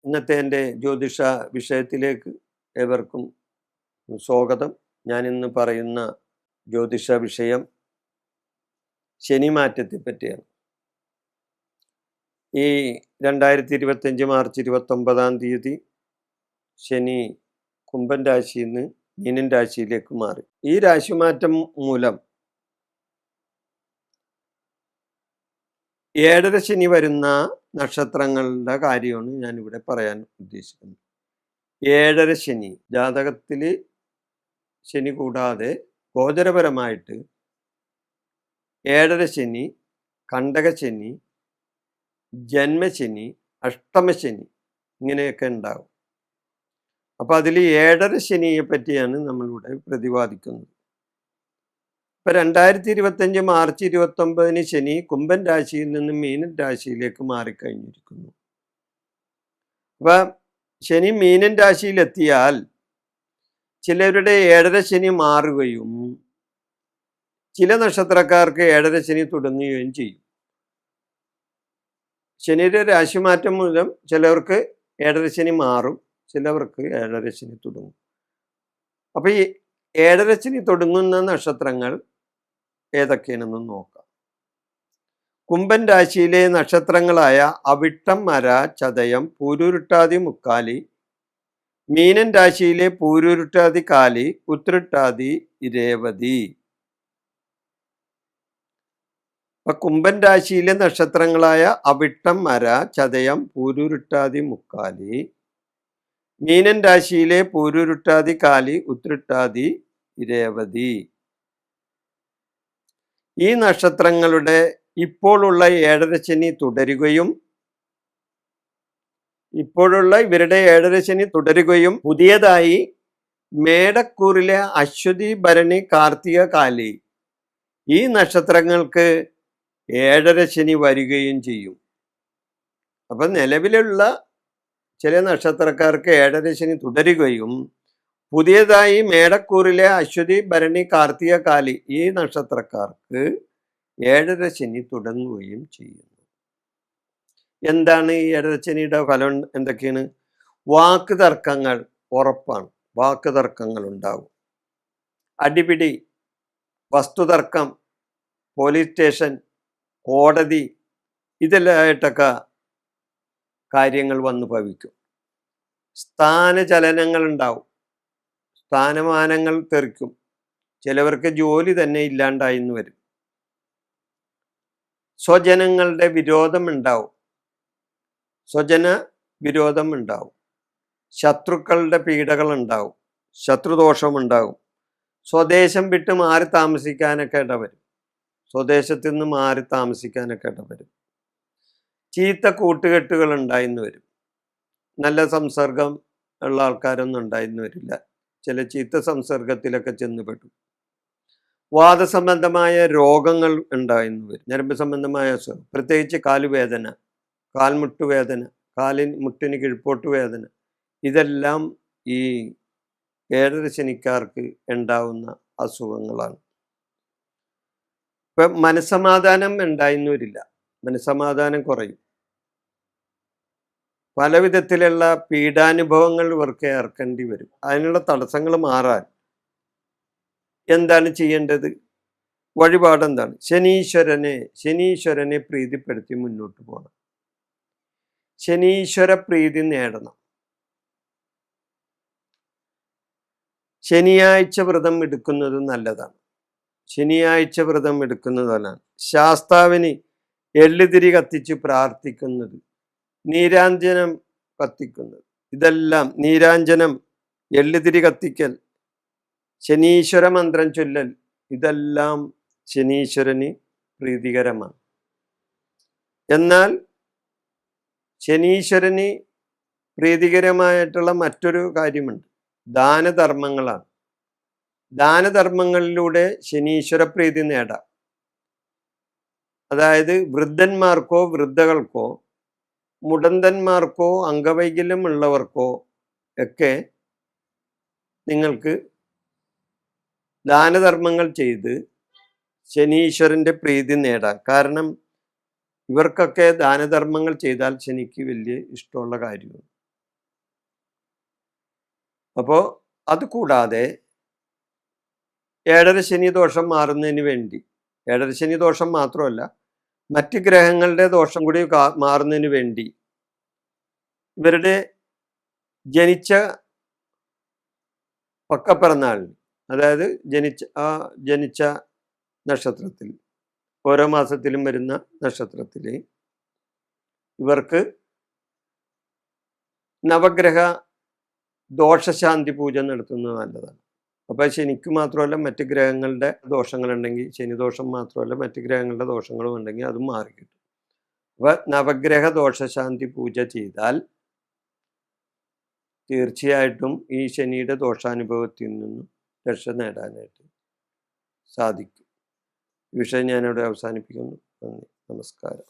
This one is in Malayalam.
ഇന്നത്തെ എൻ്റെ ജ്യോതിഷ വിഷയത്തിലേക്ക് ഏവർക്കും സ്വാഗതം. ഞാനിന്ന് പറയുന്ന ജ്യോതിഷ വിഷയം ശനിമാറ്റത്തെ പറ്റിയാണ്. ഈ 2025 മാർച്ച് 29 ശനി കുംഭൻ രാശിയിൽ നിന്ന് മീനൻ രാശിയിലേക്ക് മാറി. ഈ രാശിമാറ്റം മൂലം 7.5 ശനി വരുന്ന നക്ഷത്രങ്ങളുടെ കാര്യമാണ് ഞാനിവിടെ പറയാൻ ഉദ്ദേശിക്കുന്നത്. 7.5 ശനി ജാതകത്തിൽ ശനി കൂടാതെ ഗോചരപരമായിട്ട് 7.5 ശനി, കണ്ടകശനി, ജന്മശനി, അഷ്ടമശനി ഇങ്ങനെയൊക്കെ ഉണ്ടാകും. അപ്പം അതിൽ 7.5 ശനിയെ പറ്റിയാണ് നമ്മളിവിടെ പ്രതിപാദിക്കുന്നത്. ഇപ്പം 2025 മാർച്ച് 29 ശനി കുംഭൻ രാശിയിൽ നിന്ന് മീനൻ രാശിയിലേക്ക് മാറിക്കഴിഞ്ഞിരിക്കുന്നു. അപ്പം ശനി മീനൻ രാശിയിലെത്തിയാൽ ചിലരുടെ 7.5 ശനി മാറുകയും ചില നക്ഷത്രക്കാർക്ക് 7.5 ശനി തുടങ്ങുകയും ചെയ്യും. ശനിയുടെ രാശിമാറ്റം മൂലം ചിലവർക്ക് 7.5 ശനി മാറും, ചിലവർക്ക് 7.5 ശനി തുടങ്ങും. അപ്പം ഈ 7.5 ശനി തുടങ്ങുന്ന നക്ഷത്രങ്ങൾ ഏതൊക്കെയാണെന്ന് നോക്കാം. കുംഭൻ രാശിയിലെ നക്ഷത്രങ്ങളായ അവിട്ടം, മര, ചതയം, പൂരുരുട്ടാതി, മുക്കാലി. മീനൻ രാശിയിലെ പൂരുരുട്ടാതി, കാലി, ഉത്രട്ടാതി, രേവതി. കുംഭൻ രാശിയിലെ നക്ഷത്രങ്ങളായ അവിട്ടം, മര, ചതയം, പൂരുരുട്ടാതി, മുക്കാലി. മീനൻ രാശിയിലെ പൂരുരുട്ടാതി, കാലി, ഉത്രട്ടാതി, രേവതി. ഈ നക്ഷത്രങ്ങളുടെ ഇപ്പോഴുള്ള 7.5 ശനി തുടരുകയും പുതിയതായി മേടക്കൂറിലെ അശ്വതി, ഭരണി, കാർത്തിക, കാലി ഈ നക്ഷത്രങ്ങൾക്ക് 7.5 ശനി വരികയും ചെയ്യും. അപ്പം നിലവിലുള്ള ചില നക്ഷത്രക്കാർക്ക് 7.5 ശനി തുടരുകയും പുതിയതായി മേടക്കൂറിലെ അശ്വതി, ഭരണി, കാർത്തിക, കാലി ഈ നക്ഷത്രക്കാർക്ക് 7.5 ശനി തുടങ്ങുകയും ചെയ്യുന്നു. എന്താണ് ഈ 7.5 ശനിയുടെ ഫലം? എന്തൊക്കെയാണ്? വാക്ക് തർക്കങ്ങൾ ഉറപ്പാണ്. വാക്ക് തർക്കങ്ങൾ ഉണ്ടാകും. അടിപിടി, വസ്തുതർക്കം, പോലീസ് സ്റ്റേഷൻ, കോടതി ഇതെല്ലാമായിട്ടൊക്കെ കാര്യങ്ങൾ വന്നു ഭവിക്കും. സ്ഥാനചലനങ്ങൾ ഉണ്ടാവും. സ്ഥാനമാനങ്ങൾ തെറിക്കും. ചിലവർക്ക് ജോലി തന്നെ ഇല്ലാണ്ടായിന്ന് വരും. സ്വജനങ്ങളുടെ വിരോധം ഉണ്ടാവും. സ്വജന വിരോധം ഉണ്ടാവും. ശത്രുക്കളുടെ പീഡകൾ ഉണ്ടാവും. ശത്രുദോഷം ഉണ്ടാകും. സ്വദേശം വിട്ട് മാറി താമസിക്കാനൊക്കെ ഇടവരും. സ്വദേശത്ത് നിന്ന് മാറി താമസിക്കാനൊക്കെ ഇടവരും. ചീത്ത കൂട്ടുകെട്ടുകൾ ഉണ്ടായിന്ന് വരും. നല്ല സംസർഗം ഉള്ള ആൾക്കാരൊന്നും ഉണ്ടായിന്ന് വരില്ല. ചില ചീത്ത സംസർഗത്തിലൊക്കെ ചെന്നുപെടും. വാദസംബന്ധമായ രോഗങ്ങൾ ഉണ്ടായിന്ന് വരും. ഞരമ്പ് സംബന്ധമായ അസുഖം, പ്രത്യേകിച്ച് കാലുവേദന, കാൽമുട്ടുവേദന, മുട്ടിന് കിഴ്പോട്ട് വേദന ഇതെല്ലാം ഈ 7.5 ശനിക്കാർക്ക് ഉണ്ടാവുന്ന അസുഖങ്ങളാണ്. ഇപ്പം മനസ്സമാധാനം ഉണ്ടായിന്ന് വരില്ല. മനസ്സമാധാനം കുറയും. പല വിധത്തിലുള്ള പീഡാനുഭവങ്ങൾ ഇവർക്ക് ഏർക്കേണ്ടി വരും. അതിനുള്ള തടസ്സങ്ങൾ മാറാൻ എന്താണ് ചെയ്യേണ്ടത്? വഴിപാടെന്താണ്? ശനീശ്വരനെ പ്രീതിപ്പെടുത്തി മുന്നോട്ട് പോകണം. ശനീശ്വര പ്രീതി നേടണം. ശനിയാഴ്ച വ്രതം എടുക്കുന്നത് നല്ലതാണ്. ശനിയാഴ്ച വ്രതം എടുക്കുന്നതാണ്. ശാസ്താവിന് എള്ളുതിരി കത്തിച്ച് പ്രാർത്ഥിക്കുന്നത്, നീരാഞ്ജനം കത്തിക്കുന്നത്, ഇതെല്ലാം നീരാഞ്ജനം, എള്ളുതിരി കത്തിക്കൽ, ശനീശ്വര മന്ത്രം ചൊല്ലൽ ഇതെല്ലാം ശനീശ്വരന് പ്രീതികരമാണ്. എന്നാൽ ശനീശ്വരന് പ്രീതികരമായിട്ടുള്ള മറ്റൊരു കാര്യമുണ്ട്. ദാനധർമ്മങ്ങളാണ്. ദാനധർമ്മങ്ങളിലൂടെ ശനീശ്വര പ്രീതി നേടാം. അതായത് വൃദ്ധന്മാർക്കോ വൃദ്ധകൾക്കോ മുടന്തന്മാർക്കോ അംഗവൈകല്യമുള്ളവർക്കോ ഒക്കെ നിങ്ങൾക്ക് ദാനധർമ്മങ്ങൾ ചെയ്ത് ശനീശ്വരൻ്റെ പ്രീതി നേടാം. കാരണം ഇവർക്കൊക്കെ ദാനധർമ്മങ്ങൾ ചെയ്താൽ ശനിക്ക് വലിയ ഇഷ്ടമുള്ള കാര്യമാണ്. അപ്പോൾ അത് കൂടാതെ ഏഴര ശനി ദോഷം മാറുന്നതിന് വേണ്ടി, ഏഴര ശനി ദോഷം മാത്രമല്ല മറ്റ് ഗ്രഹങ്ങളുടെ ദോഷം കൂടി മാറുന്നതിന് വേണ്ടി ഇവരുടെ ജനിച്ച പക്കപ്പിറന്നാളിന്, അതായത് ജനിച്ച നക്ഷത്രത്തിൽ, ഓരോ മാസത്തിലും വരുന്ന നക്ഷത്രത്തിൽ ഇവർക്ക് നവഗ്രഹ ദോഷശാന്തി പൂജ നടത്തുന്നത് നല്ലതാണ്. അപ്പോൾ ശനിക്ക് മാത്രമല്ല മറ്റ് ഗ്രഹങ്ങളുടെ ദോഷങ്ങളുണ്ടെങ്കിൽ, ശനിദോഷം മാത്രമല്ല മറ്റ് ഗ്രഹങ്ങളുടെ ദോഷങ്ങളും ഉണ്ടെങ്കിൽ അതും മാറിക്കിട്ടും. അപ്പോൾ നവഗ്രഹ ദോഷശാന്തി പൂജ ചെയ്താൽ തീർച്ചയായിട്ടും ഈ ശനിയുടെ ദോഷാനുഭവത്തിൽ നിന്നും രക്ഷ നേടാനായിട്ട് സാധിക്കും. ഈ വിഷയം ഞാനിവിടെ അവസാനിപ്പിക്കുന്നു. നന്ദി, നമസ്കാരം.